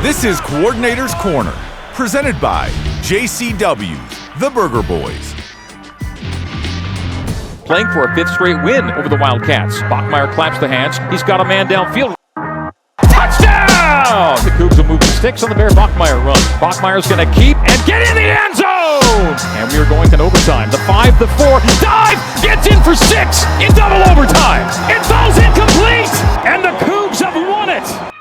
This is Coordinator's Corner, presented by JCW's, the Burger Boys. Playing for a fifth straight win over the Wildcats. Bachmeier claps the hands. He's got a man downfield. Touchdown! The Cougs will move the sticks on the Bear Bachmeier run. Bachmeier's going to keep and get in the end zone! And we are going to overtime. The 5, the 4, dive! Gets in for 6 in double overtime! It falls incomplete! And the Cougs have won it!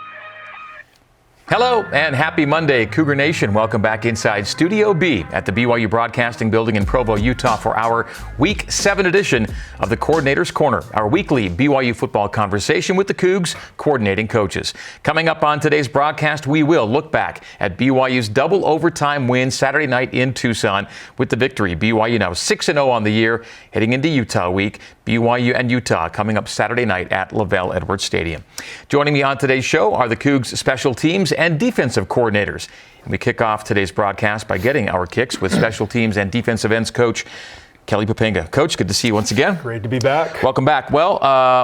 Hello and happy Monday, Cougar Nation. Welcome back inside Studio B at the BYU Broadcasting Building in Provo, Utah for our Week 7 edition of the Coordinator's Corner, our weekly BYU football conversation with the Cougs coordinating coaches. Coming up on today's broadcast, we will look back at BYU's double overtime win Saturday night in Tucson with the victory. BYU now 6-0 on the year, heading into Utah week. BYU and Utah coming up Saturday night at LaVell Edwards Stadium. Joining me on today's show are the Cougs special teams and defensive coordinators. And we kick off today's broadcast by getting our kicks with special teams and defensive ends coach Kelly Poppinga. Coach, good to see you once again. Great to be back. Welcome back. Well,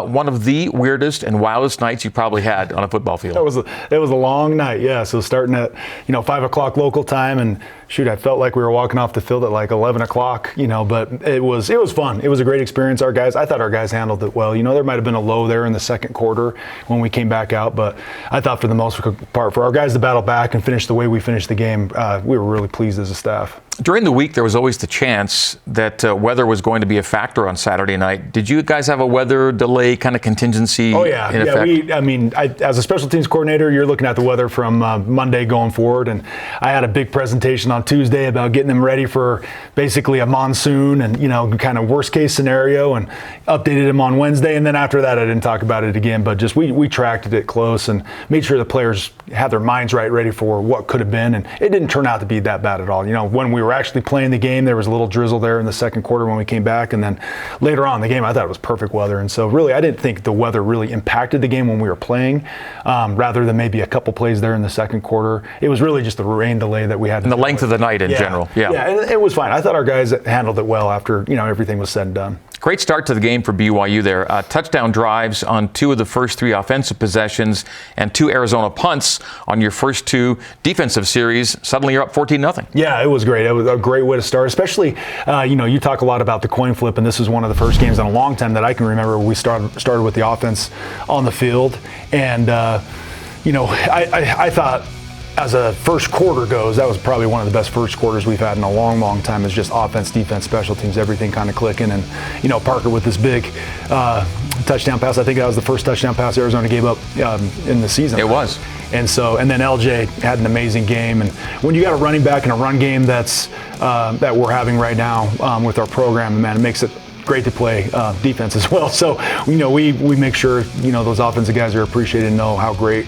one of the weirdest and wildest nights you probably had on a football field. It was a long night, yeah. So starting at 5 o'clock local time, and shoot, I felt like we were walking off the field at like 11 o'clock. But it was fun. It was a great experience. I thought our guys handled it well. There might have been a low there in the second quarter when we came back out, but I thought for the most part, for our guys to battle back and finish the way we finished the game, we were really pleased as a staff. During the week, there was always the chance that weather was going to be a factor on Saturday night. Did you guys have a weather delay kind of contingency? Oh, yeah. In effect? As a special teams coordinator, you're looking at the weather from Monday going forward. And I had a big presentation on Tuesday about getting them ready for basically a monsoon and, kind of worst case scenario, and updated them on Wednesday. And then after that, I didn't talk about it again. But just we tracked it close and made sure the players had their minds ready for what could have been. And it didn't turn out to be that bad at all. When we were actually playing the game, there was a little drizzle there in the second quarter when we came back, and then later on in the game, I thought it was perfect weather. And so really, I didn't think the weather really impacted the game when we were playing, rather than maybe a couple plays there in the second quarter. It was really just the rain delay that we had. And the length of the night in general. Yeah, and it was fine. I thought our guys handled it well after everything was said and done. Great start to the game for BYU there. Touchdown drives on 2 of the first 3 offensive possessions and 2 Arizona punts on your first 2 defensive series. Suddenly you're up 14-0. Yeah, it was great. It was a great way to start, especially, you talk a lot about the coin flip, and this is one of the first games in a long time that I can remember we started with the offense on the field. And, I thought, as a first quarter goes, that was probably one of the best first quarters we've had in a long, long time. It's just offense, defense, special teams, everything kind of clicking. And, Parker with this big touchdown pass. I think that was the first touchdown pass Arizona gave up in the season. It was. And then LJ had an amazing game. And when you got a running back in a run game that we're having right now with our program, man, it makes it great to play defense as well. So, we make sure, those offensive guys are appreciated and know how great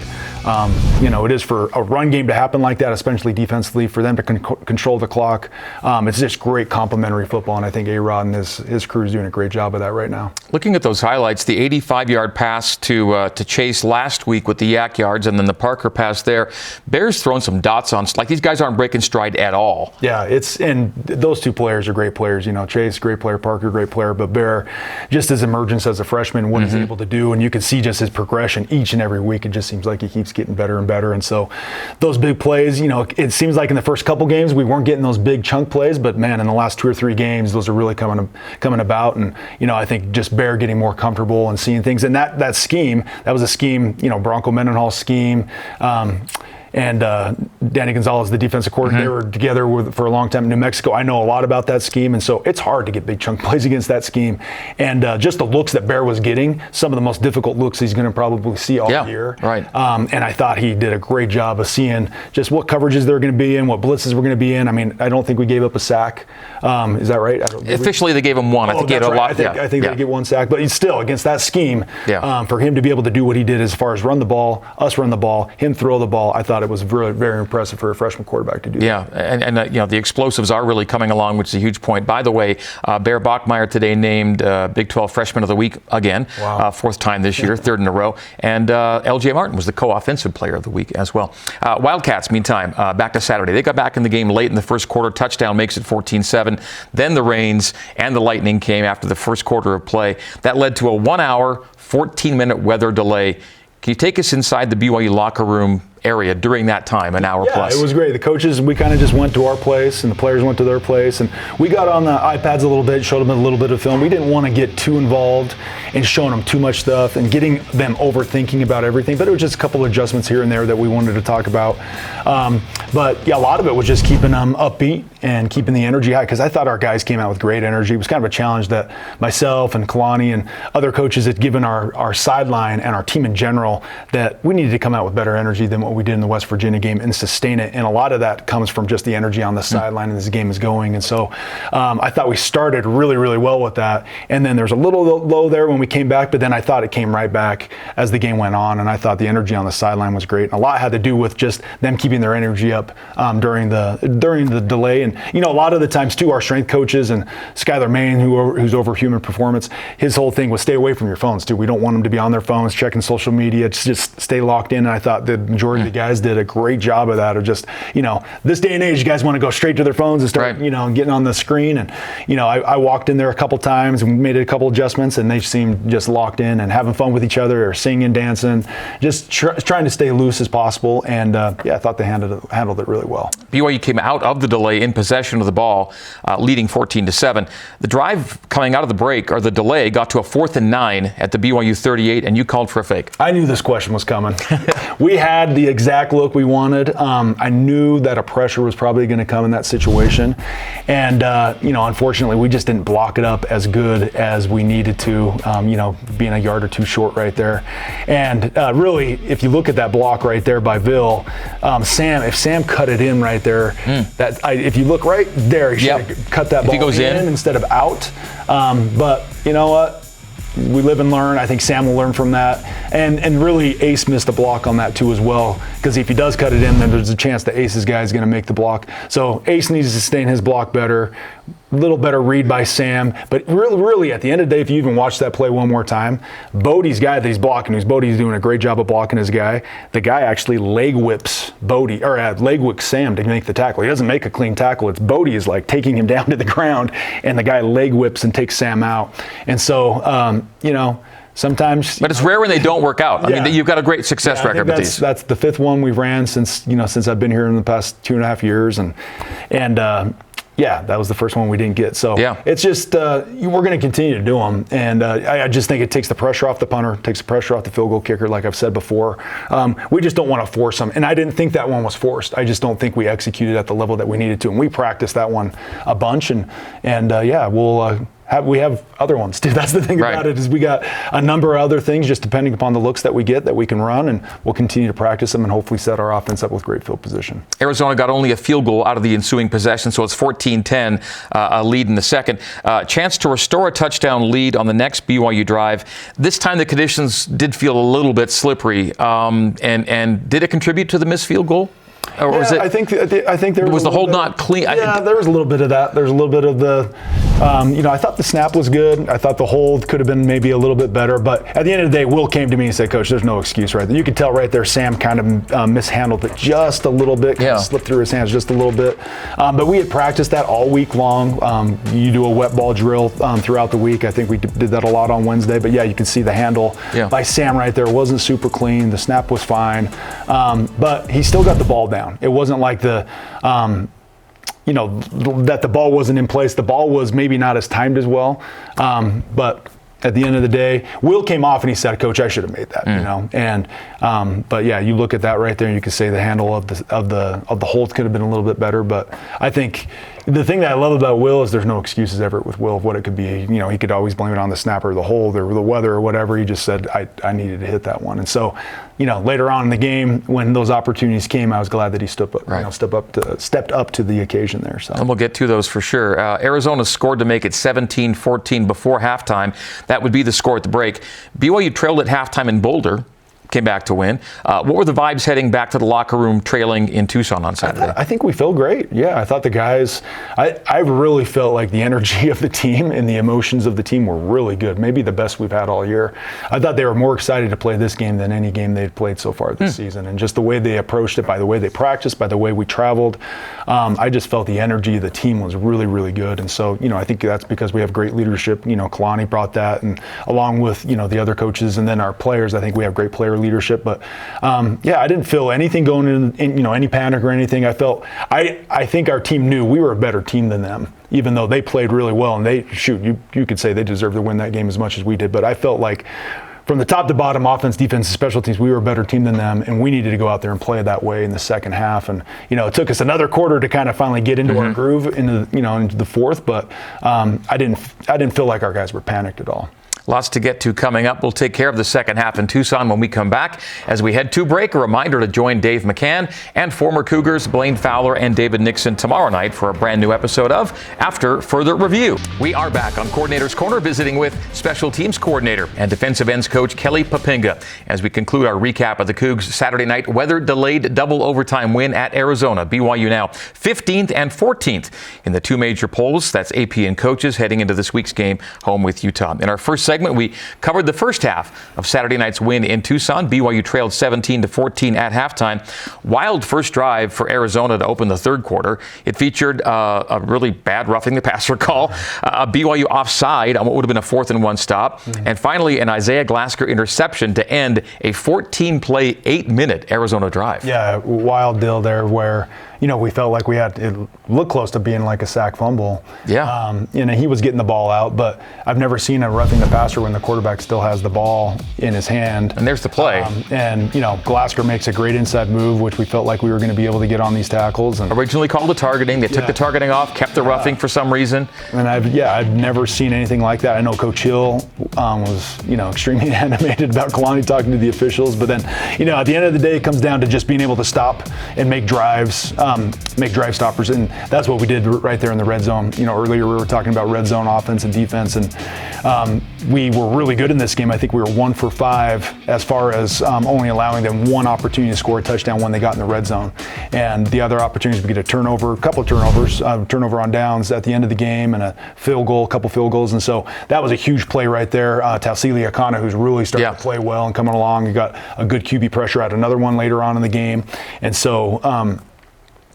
it is for a run game to happen like that, especially defensively, for them to control the clock. It's just great complementary football, and I think A-Rod and his crew is doing a great job of that right now. Looking at those highlights, the 85-yard pass to Chase last week with the yak yards, and then the Parker pass there, Bear's throwing some dots on. Like, these guys aren't breaking stride at all. Yeah, and those 2 players are great players. Chase, great player, Parker, great player, but Bear, just his emergence as a freshman, what he's able to do, and you can see just his progression each and every week. It just seems like he keeps getting better and better. And so those big plays, it seems like in the first couple games we weren't getting those big chunk plays, but man, in the last 2 or 3 games, those are really coming about. And I think just Bear getting more comfortable and seeing things. And that scheme, that was a scheme, Bronco Mendenhall's scheme. And Danny Gonzalez, the defensive coordinator, they were together for a long time in New Mexico. I know a lot about that scheme, and so it's hard to get big chunk plays against that scheme. And just the looks that Bear was getting, some of the most difficult looks he's going to probably see all year. Right. And I thought he did a great job of seeing just what coverages they're going to be in, what blitzes we're going to be in. I mean, I don't think we gave up a sack. Is that right? Officially, they gave him 1. I think he had a lot. I think they get 1 sack, but he's still against that scheme. For him to be able to do what he did as far as run the ball, us run the ball, him throw the ball, I thought it was very, very impressive for a freshman quarterback to do. And the explosives are really coming along, which is a huge point. By the way, Bear Bachmeier today named Big 12 Freshman of the Week again. Wow. 4th time this year, 3rd in a row. And LJ Martin was the co-offensive player of the week as well. Wildcats, meantime, back to Saturday. They got back in the game late in the first quarter. Touchdown makes it 14-7. Then the rains and the lightning came after the first quarter of play. That led to a 1-hour, 14-minute weather delay. Can you take us inside the BYU locker room area during that time, an hour plus? Yeah, it was great. The coaches, we kind of just went to our place, and the players went to their place, and we got on the iPads a little bit, showed them a little bit of film. We didn't want to get too involved in showing them too much stuff and getting them overthinking about everything, but it was just a couple of adjustments here and there that we wanted to talk about. But yeah, a lot of it was just keeping them upbeat and keeping the energy high, because I thought our guys came out with great energy. It was kind of a challenge that myself and Kalani and other coaches had given our sideline and our team in general, that we needed to come out with better energy than what we did in the West Virginia game and sustain it. And a lot of that comes from just the energy on the sideline as the game is going. And so I thought we started really, really well with that. And then there's a little low there when we came back, but then I thought it came right back as the game went on. And I thought the energy on the sideline was great. And a lot had to do with just them keeping their energy up during the delay. And, you know, a lot of the times too, our strength coaches and Skylar Main, who's over human performance, his whole thing was stay away from your phones too. We don't want them to be on their phones, checking social media, just stay locked in. And I thought the majority of the guys did a great job of that, of just, you know, this day and age, you guys want to go straight to their phones and start, you know, getting on the screen. And, you know, I walked in there a couple times and made a couple adjustments, and they seemed just locked in and having fun with each other, or singing, dancing, just trying to stay loose as possible. And yeah, I thought they handled it really well. BYU came out of the delay in possession of the ball, leading 14-7. The drive coming out of the break, or the delay, got to a 4th and 9 at the BYU 38, and you called for a fake. I knew this question was coming. We had the exact look we wanted. I knew that a pressure was probably going to come in that situation. And, you know, unfortunately, we just didn't block it up as good as we needed to, you know, being a yard or two short right there. And really, if you look at that block right there by Bill, if Sam cut it in right there, if you look right there, he should have cut that ball in instead of out. But you know what? We live and learn. I think Sam will learn from that. And really, Ace missed a block on that too as well, because if he does cut it in, then there's a chance that Ace's guy is going to make the block. So Ace needs to sustain his block better. A little better read by Sam. But really, at the end of the day, if you even watch that play one more time, Bodie's guy that he's blocking, Bodie's doing a great job of blocking his guy. The guy actually leg whips Bodie, or leg whips Sam to make the tackle. He doesn't make a clean tackle. It's Bodie is like taking him down to the ground, and the guy leg whips and takes Sam out. And so, you know, sometimes. But it's rare when they don't work out. I mean, you've got a great success record with these. That's the 5th one we've ran since I've been here in the past 2.5 years, and yeah, that was the first one we didn't get. So it's just we're going to continue to do them, and I just think it takes the pressure off the punter, takes the pressure off the field goal kicker, like I've said before. We just don't want to force them, and I didn't think that one was forced. I just don't think we executed at the level that we needed to, and we practiced that one a bunch, and yeah, we have other ones too. That's the thing about it, is we got a number of other things, just depending upon the looks that we get, that we can run, and we'll continue to practice them and hopefully set our offense up with great field position. Arizona got only a field goal out of the ensuing possession, so it's 14-10, a lead in the second. Chance to restore a touchdown lead on the next BYU drive. This time the conditions did feel a little bit slippery, and did it contribute to the missed field goal? Or was it, I think there was the hold not clean. Yeah, there was a little bit of that. There's a little bit of the, you know, I thought the snap was good. I thought the hold could have been maybe a little bit better. But at the end of the day, Will came to me and said, "Coach, there's no excuse right there." You could tell right there, Sam kind of mishandled it just a little bit, kind of slipped through his hands just a little bit. But we had practiced that all week long. You do a wet ball drill throughout the week. I think we did that a lot on Wednesday. But yeah, you can see the handle by Sam right there. It wasn't super clean. The snap was fine, but he still got the ball down. It wasn't like the, you know, that the ball wasn't in place. The ball was maybe not as timed as well, but at the end of the day, Will came off and he said, "Coach, I should have made that," you know. And but yeah, you look at that right there, and you can say the handle of the hold could have been a little bit better. But I think the thing that I love about Will is there's no excuses ever with Will of what it could be. You know, he could always blame it on the snapper, or the hold, or the weather, or whatever. He just said, I needed to hit that one. And so, you know, later on in the game, when those opportunities came, I was glad that he stepped up to the occasion there. So. And we'll get to those for sure. Arizona scored to make it 17-14 before halftime. That would be the score at the break. BYU trailed at halftime in Boulder, came back to win. What were the vibes heading back to the locker room trailing in Tucson on Saturday? I think we felt great. Yeah, I thought the guys, I really felt like the energy of the team and the emotions of the team were really good. Maybe the best we've had all year. I thought they were more excited to play this game than any game they'd played so far this season. And just the way they approached it, by the way they practiced, by the way we traveled, I just felt the energy of the team was really, really good. And so, you know, I think that's because we have great leadership. You know, Kalani brought that, and along with, you know, the other coaches and then our players, I think we have great player leadership. But I didn't feel anything going in any panic or anything. I think our team knew we were a better team than them, even though they played really well, and you could say they deserved to win that game as much as we did. But I felt like from the top to bottom, offense, defense, and special teams, we were a better team than them, and we needed to go out there and play that way in the second half. And it took us another quarter to kind of finally get into our groove into the fourth. But I didn't feel like our guys were panicked at all. Lots to get to coming up. We'll take care of the second half in Tucson when we come back. As we head to break, a reminder to join Dave McCann and former Cougars Blaine Fowler and David Nixon tomorrow night for a brand new episode of After Further Review. We are back on Coordinator's Corner, visiting with Special Teams Coordinator and Defensive Ends Coach Kelly Poppinga as we conclude our recap of the Cougs' Saturday night weather-delayed double overtime win at Arizona. BYU now 15th and 14th in the two major polls. That's AP and coaches heading into this week's game home with Utah. In our first segment, we covered the first half of Saturday night's win in Tucson. BYU trailed 17-14 at halftime. Wild first drive for Arizona to open the third quarter. It featured a really bad roughing the passer call, a BYU offside on what would have been a 4th-and-1 stop, and finally an Isaiah Glasker interception to end a 14-play, 8-minute Arizona drive. Yeah, wild deal there where we felt like it looked close to being like a sack fumble. Yeah. He was getting the ball out, but I've never seen a roughing the passer when the quarterback still has the ball in his hand. And there's the play. Glasker makes a great inside move, which we felt like we were going to be able to get on these tackles. And originally called the targeting. They took the targeting off, kept the roughing for some reason. And I've never seen anything like that. I know Coach Hill was, extremely animated about Kalani talking to the officials. But then, at the end of the day, it comes down to just being able to stop and make drives. Make drive stoppers, and that's what we did right there in the red zone. Earlier we were talking about red zone offense and defense, and we were really good in this game. I think we were 1 for 5 as far as only allowing them one opportunity to score a touchdown when they got in the red zone. And the other opportunities, we get a couple of turnovers, turnover on downs at the end of the game, and a couple field goals. And so that was a huge play right there. Tausili Akana, who's really starting to play well and coming along. He got a good QB pressure at another one later on in the game. And so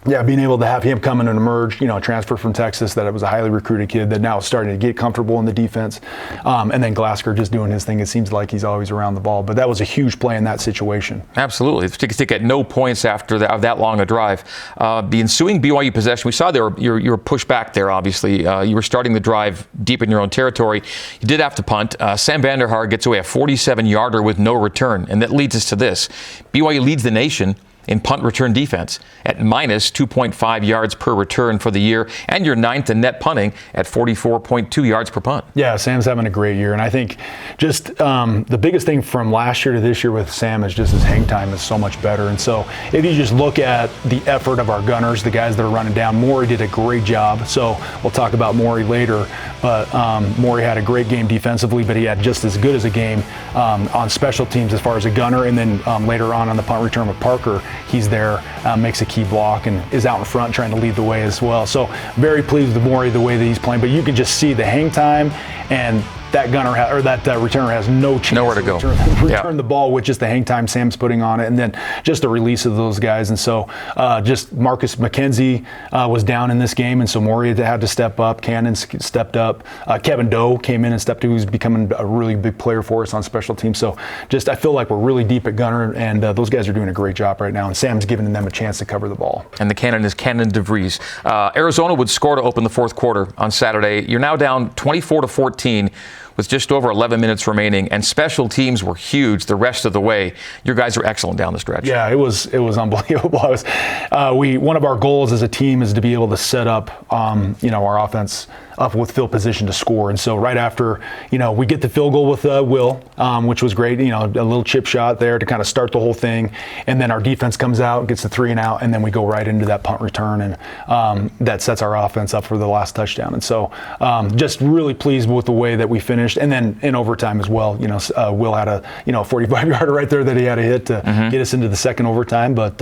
being able to have him come in and emerge, transfer from Texas, that it was a highly recruited kid that now is starting to get comfortable in the defense. And then Glasker just doing his thing. It seems like he's always around the ball. But that was a huge play in that situation. Absolutely. To get no points after that long a drive. The ensuing BYU possession, we saw you were pushed back there, obviously. You were starting the drive deep in your own territory. You did have to punt. Sam Vanderhaar gets away a 47-yarder with no return. And that leads us to this. BYU leads the nation in punt return defense at minus 2.5 yards per return for the year, and you're 9th in net punting at 44.2 yards per punt. Yeah, Sam's having a great year, and I think just the biggest thing from last year to this year with Sam is just his hang time is so much better. And so if you just look at the effort of our gunners, the guys that are running down, Maury did a great job. So we'll talk about Maury later, but Maury had a great game defensively, but he had just as good as a game on special teams as far as a gunner, and then later on the punt return with Parker, he's there, makes a key block, and is out in front trying to lead the way as well. So very pleased with Maury the way that he's playing. But you can just see the hang time, and that returner has no chance nowhere to go. Return the ball with just the hang time Sam's putting on it, and then just the release of those guys. And so just Marcus McKenzie was down in this game, and so Maury had to step up. Cannon stepped up. Kevin Doe came in and stepped up, who's becoming a really big player for us on special teams. So just I feel like we're really deep at gunner, and those guys are doing a great job right now, and Sam's giving them a chance to cover the ball. And the cannon is Cannon DeVries. Arizona would score to open the fourth quarter on Saturday. You're now down 24-14 with just over 11 minutes remaining, and special teams were huge the rest of the way. Your guys are excellent down the stretch. Yeah, it was unbelievable. One of our goals as a team is to be able to set up our offense up with field position to score. And so right after, we get the field goal with Will, which was great, a little chip shot there to kind of start the whole thing. And then our defense comes out, gets the 3 and out, and then we go right into that punt return. And that sets our offense up for the last touchdown. And so just really pleased with the way that we finished. And then in overtime as well, Will had a 45-yarder right there that he had to hit to get us into the second overtime. But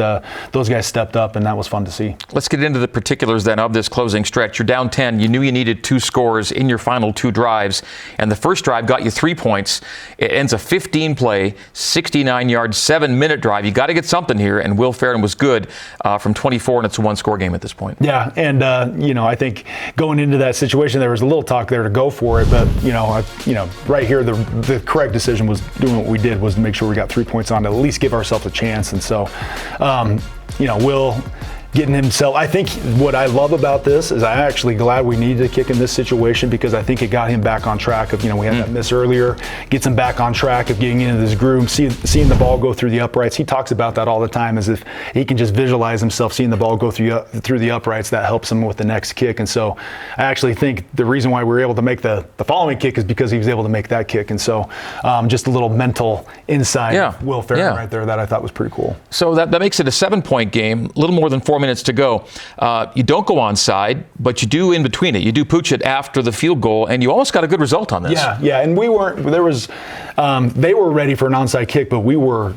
those guys stepped up, and that was fun to see. Let's get into the particulars then of this closing stretch. You're down 10. You knew you needed needed 2 scores in your final 2 drives. And the first drive got you 3 points. It ends a 15-play, 69-yard, 7-minute drive. You got to get something here, and Will Ferrin was good from 24, and it's a 1-score game at this point. Yeah, and I think going into that situation, there was a little talk there to go for it, but right here, the correct decision was doing what we did, was to make sure we got 3 points on to at least give ourselves a chance. And so, Will getting himself, I think what I love about this is I'm actually glad we needed a kick in this situation, because I think it got him back on track of, we had that miss earlier, gets him back on track of getting into this groove, seeing the ball go through the uprights. He talks about that all the time, as if he can just visualize himself seeing the ball go through the uprights. That helps him with the next kick. And so I actually think the reason why we were able to make the following kick is because he was able to make that kick. And so just a little mental insight of Will Ferrin right there that I thought was pretty cool. So that makes it a 7-point game, a little more than 4 minutes to go. You don't go onside, but you do in between it. You do pooch it after the field goal, and you almost got a good result on this. Yeah, and we weren't. There was, they were ready for an onside kick, but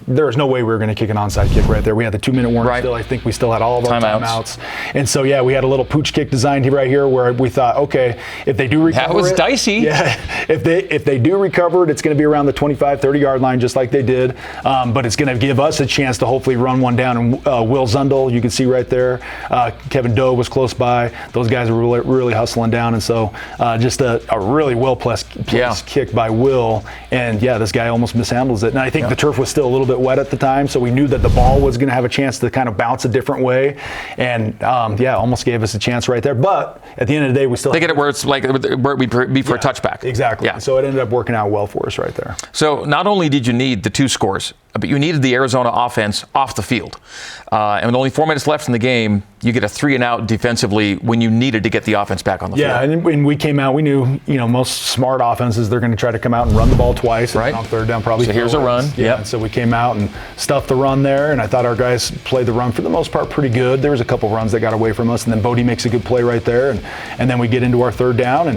there was no way we were going to kick an onside kick right there. We had the 2-minute warning still. I think we still had all of our timeouts. And so we had a little pooch kick designed right here where we thought, okay, if they do recover that was dicey. Yeah, if they do recover it, it's going to be around the 25, 30-yard line, just like they did. But it's going to give us a chance to hopefully run one down. And Will Zundel, you can see right there. Kevin Doe was close by. Those guys were really hustling down. And so just a really well-placed kick by Will. And this guy almost mishandles it. And I think the turf was still a little bit wet at the time, so we knew that the ball was going to have a chance to kind of bounce a different way. And almost gave us a chance right there. But at the end of the day, we still get it where it's like where it would be for a touchback. Exactly. Yeah. So it ended up working out well for us right there. So not only did you need the 2 scores, but you needed the Arizona offense off the field. And with only 4 minutes left in the game, you get a 3-and-out defensively when you needed to get the offense back on the field. Yeah, and when we came out, we knew, most smart offenses, they're going to try to come out and run the ball twice. Right. On third down, probably. So here's a run. Yeah. And so we came out and stuffed the run there, and I thought our guys played the run for the most part pretty good. There was a couple runs that got away from us, and then Bodie makes a good play right there, and then we get into our third down,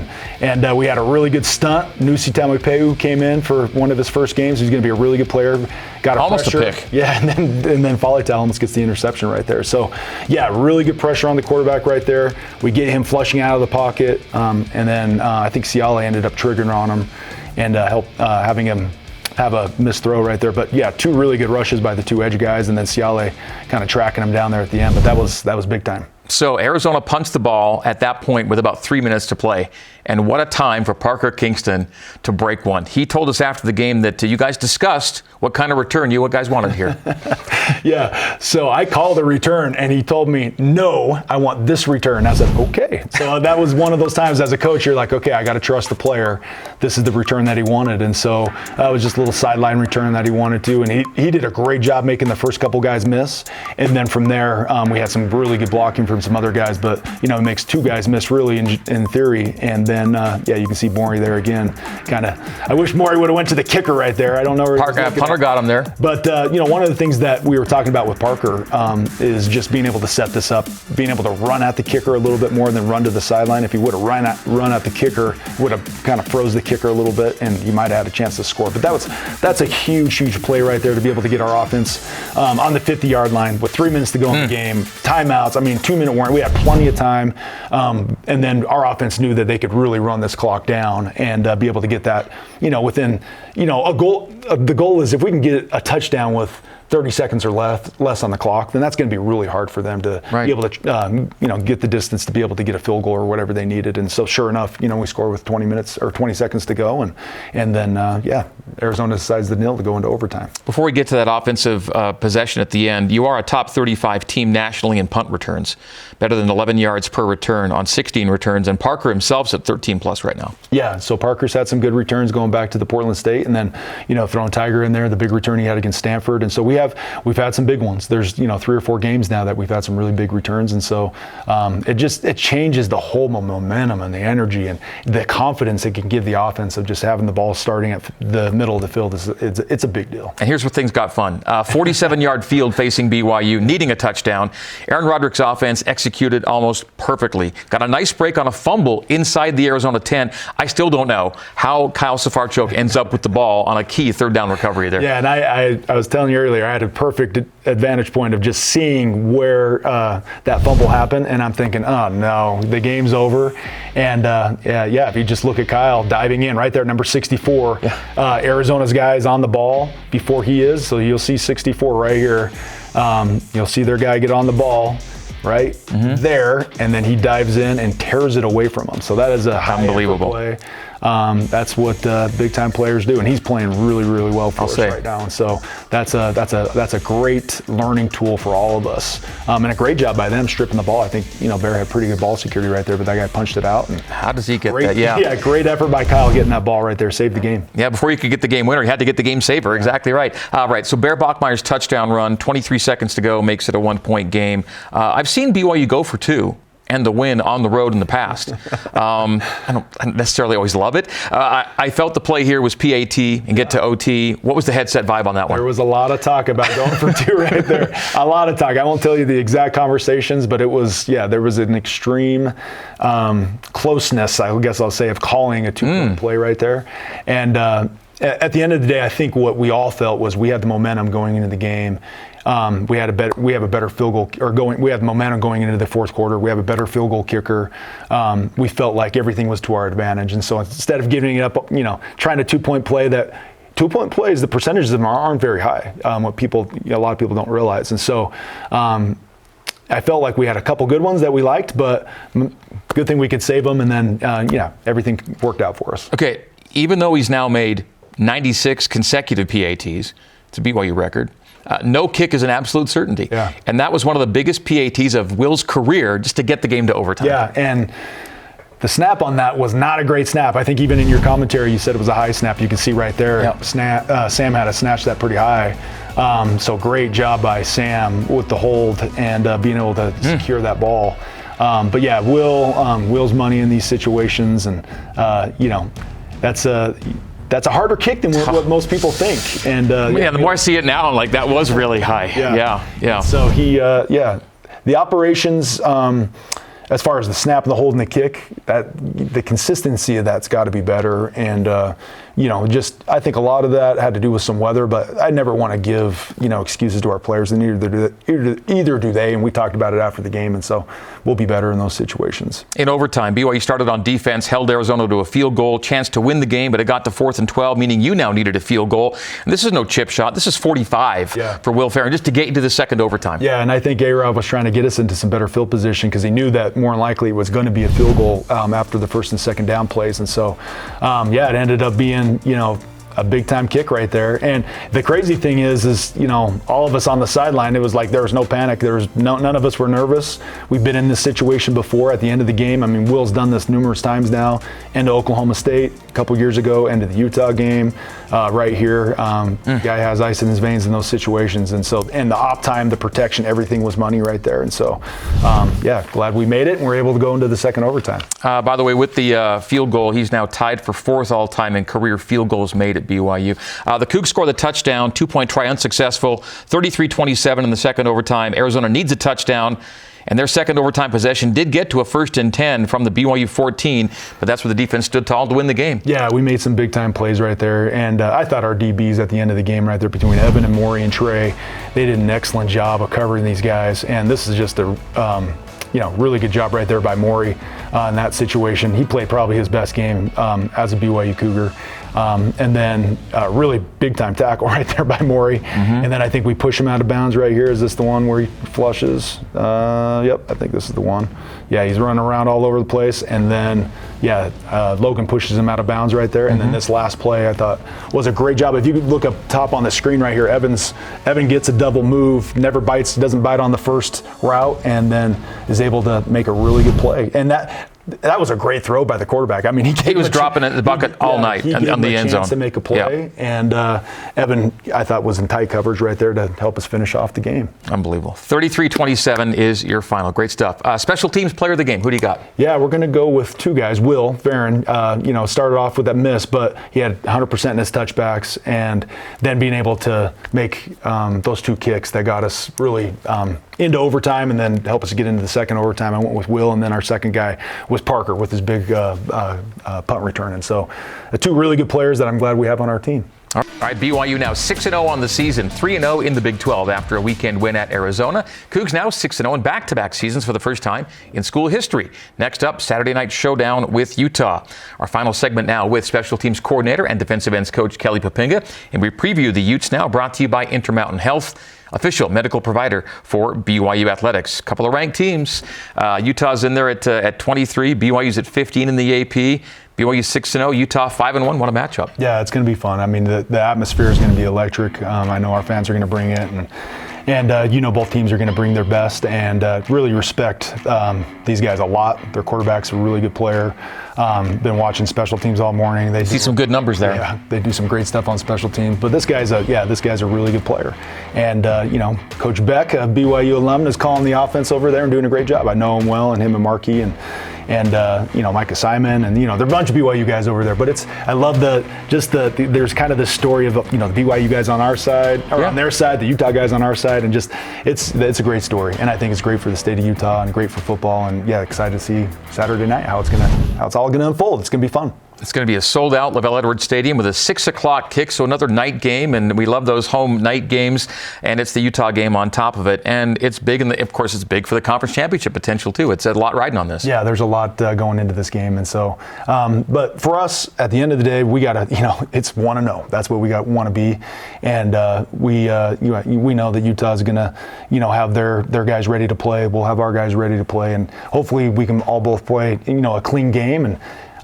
and we had a really good stunt. Nusi Tamuipeu came in for one of his first games. He's going to be a really good player. Got almost pressure. A pick. Yeah, and then Falital almost gets the interception right there. So, really good pressure on the quarterback right there. We get him flushing out of the pocket, and then I think Ciale ended up triggering on him and having him have a missed throw right there. But 2 really good rushes by the 2 edge guys, and then Ciale kind of tracking him down there at the end. But that was big time. So Arizona punts the ball at that point with about 3 minutes to play. And what a time for Parker Kingston to break one. He told us after the game that you guys discussed what kind of return you guys wanted here. So I called a return, and he told me, no, I want this return. I said, okay. So that was one of those times as a coach, you're like, okay, I got to trust the player. This is the return that he wanted. And so that was just a little sideline return that he wanted to. And he did a great job making the first couple guys miss. And then from there, we had some really good blocking from some other guys. But, it makes 2 guys miss really in theory. And then, you can see Maury there again. I wish Maury would have went to the kicker right there. I don't know where Punter got him there. But, one of the things that we were talking about with Parker is just being able to set this up, being able to run at the kicker a little bit more than run to the sideline. If he would have run at the kicker, would have kind of froze the kicker a little bit, and you might have had a chance to score. But that's a huge play right there to be able to get our offense on the 50-yard line with 3 minutes to go in the game. Timeouts, 2-minute warning. We had plenty of time. And then our offense knew that they could really run this clock down and be able to get that, within, a goal. The goal is if we can get a touchdown with 30 seconds or less on the clock, then that's going to be really hard for them to be able to, get the distance to be able to get a field goal or whatever they needed. And so sure enough, we score with 20 minutes or 20 seconds to go. And then, Arizona decides to kneel to go into overtime. Before we get to that offensive possession at the end, you are a top 35 team nationally in punt returns, better than 11 yards per return on 16 returns. And Parker himself's at 13 plus right now. Yeah. So Parker's had some good returns going back to the Portland State, and then, throwing Tiger in there, the big return he had against Stanford. And so we've had some big ones. There's 3 or 4 games now that we've had some really big returns, and so it changes the whole momentum and the energy and the confidence it can give the offense of just having the ball starting at the middle of the field. It's a big deal. And here's where things got fun. 47-yard field facing BYU, needing a touchdown. Aaron Roderick's offense executed almost perfectly. Got a nice break on a fumble inside the Arizona 10. I still don't know how Kyle Safarchuk ends up with the ball on a key third down recovery there. Yeah, and I was telling you earlier, there. I had a perfect advantage point of just seeing where that fumble happened, and I'm thinking, oh no, the game's over. And if you just look at Kyle diving in right there, number 64, Arizona's guy is on the ball before he is, so you'll see 64 right here. You'll see their guy get on the ball right there, and then he dives in and tears it away from him. So that is a unbelievable play. That's what big time players do, and he's playing really, really well for us right now. And so that's a great learning tool for all of us, and a great job by them stripping the ball. I think Bear had pretty good ball security right there, but that guy punched it out. And how does he get that? Yeah, great effort by Kyle getting that ball right there, saved the game. Yeah, before you could get the game winner, you had to get the game saver. Yeah. Exactly right. Right. So Bear Bachmeier's touchdown run, 23 seconds to go, makes it a 1-point game. I've seen BYU go for 2. And the win on the road in the past. I don't necessarily always love it. I felt the play here was PAT and get to OT. What was the headset vibe on that one? There was a lot of talk about going for 2 right there. A lot of talk. I won't tell you the exact conversations, but it was, there was an extreme closeness, I guess I'll say, of calling a 2-point play right there. And at the end of the day, I think what we all felt was we had the momentum going into the game. We have a better field goal, we have momentum going into the fourth quarter. We have a better field goal kicker. We felt like everything was to our advantage. And so instead of giving it up, trying a 2-point play, that 2-point plays, the percentages of them aren't very high. What a lot of people don't realize. And so I felt like we had a couple good ones that we liked, but good thing we could save them. And then, everything worked out for us. Okay. Even though he's now made 96 consecutive PATs, it's a BYU record. No kick is an absolute certainty. Yeah. And that was one of the biggest PATs of Will's career just to get the game to overtime. Yeah, and the snap on that was not a great snap. I think even in your commentary you said it was a high snap. You can see right there, Sam had to snatch that pretty high. So great job by Sam with the hold and being able to secure that ball. But yeah, Will's money in these situations, and that's a harder kick than what most people think. And the more I see it now, I'm like, that was really high. Yeah. So the operations, as far as the snap, the hold, and the kick, the consistency of that's got to be better. And I think a lot of that had to do with some weather, but I never want to give excuses to our players, and either do they. And we talked about it after the game, and so we'll be better in those situations. In overtime, BYU started on defense, held Arizona to a field goal, chance to win the game, but it got to 4th and 12, meaning you now needed a field goal. And this is no chip shot. This is 45 for Will Farron, just to get into the second overtime. Yeah, and I think A-Rob was trying to get us into some better field position because he knew that more than likely it was going to be a field goal after the first and second down plays. And so, it ended up being, a big time kick right there. And the crazy thing is all of us on the sideline, it was like there was no panic. None of us were nervous. We've been in this situation before at the end of the game. I mean, Will's done this numerous times now. Into Oklahoma State a couple years ago, into the Utah game, right here. Guy has ice in his veins in those situations. And the op time, the protection, everything was money right there. And so, glad we made it and we're able to go into the second overtime. By the way, with the field goal, he's now tied for 4th all-time in career field goals made at BYU. The Cougs score the touchdown, 2-point try unsuccessful, 33-27 in the second overtime. Arizona needs a touchdown, and their second overtime possession did get to a 1st and 10 from the BYU 14, but that's where the defense stood tall to win the game. Yeah, we made some big time plays right there, and I thought our DBs at the end of the game right there between Evan and Maury and Trey, they did an excellent job of covering these guys, and this is just a really good job right there by Maury in that situation. He played probably his best game as a BYU Cougar. And then really big time tackle right there by Maury. And then I think we push him out of bounds right here. Is this the one where he flushes? Yep, I think this is the one. Yeah, he's running around all over the place. And then, Logan pushes him out of bounds right there. And then this last play I thought was a great job. If you could look up top on the screen right here, Evan gets a double move, never bites, doesn't bite on the first route, and then is able to make a really good play. And that was a great throw by the quarterback. I mean, he was dropping it in the bucket all night on the end zone to make a play, and Evan, I thought, was in tight coverage right there to help us finish off the game. Unbelievable. 33-27 is your final. Great stuff. Special teams player of the game. Who do you got? Yeah, we're going to go with 2 guys. Will Farron, started off with that miss, but he had 100% in his touchbacks, and then being able to make those 2 kicks that got us really into overtime and then help us get into the second overtime. I went with Will, and then our second guy was Parker with his big punt return. And so 2 really good players that I'm glad we have on our team. All right, BYU now 6-0 on the season, 3-0 in the Big 12 after a weekend win at Arizona. Cougs now 6-0 in back-to-back seasons for the first time in school history. Next up, Saturday night showdown with Utah. Our final segment now with special teams coordinator and defensive ends coach Kelly Poppinga. And we preview the Utes now, brought to you by Intermountain Health, official medical provider for BYU athletics. Couple of ranked teams. Utah's in there at 23. BYU's at 15 in the AP. BYU 6-0, Utah 5-1. What a matchup. Yeah, it's going to be fun. I mean, the atmosphere is going to be electric. I know our fans are going to bring it, and both teams are going to bring their best, and really respect these guys a lot. Their quarterback's a really good player. Been watching special teams all morning. They see some good numbers there. Yeah, they do some great stuff on special teams. But this guy's a really good player. And Coach Beck, a BYU alum, is calling the offense over there and doing a great job. I know him well, and him and Markey and Micah Simon, and there are a bunch of BYU guys over there. But I love there's kind of this story of the BYU guys on our side, or on their side, the Utah guys on our side, and it's a great story. And I think it's great for the state of Utah and great for football. And yeah, excited to see Saturday night how it's all going to unfold. It's going to be fun. It's going to be a sold-out LaVell Edwards Stadium with a 6 o'clock kick, so another night game, and we love those home night games, and it's the Utah game on top of it, and it's big, and of course it's big for the conference championship potential too. It's a lot riding on this. Yeah, there's a lot going into this game, and so, but for us, at the end of the day, we got to, it's 1-0. That's what we want to be, and we know that Utah is going to, have their guys ready to play. We'll have our guys ready to play, and hopefully we can all both play, a clean game. And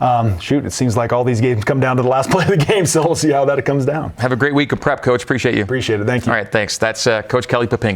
it seems like all these games come down to the last play of the game, so we'll see how that comes down. Have a great week of prep, Coach. Appreciate you. Appreciate it. Thank you. All right, thanks. That's Coach Kelly Poppinga.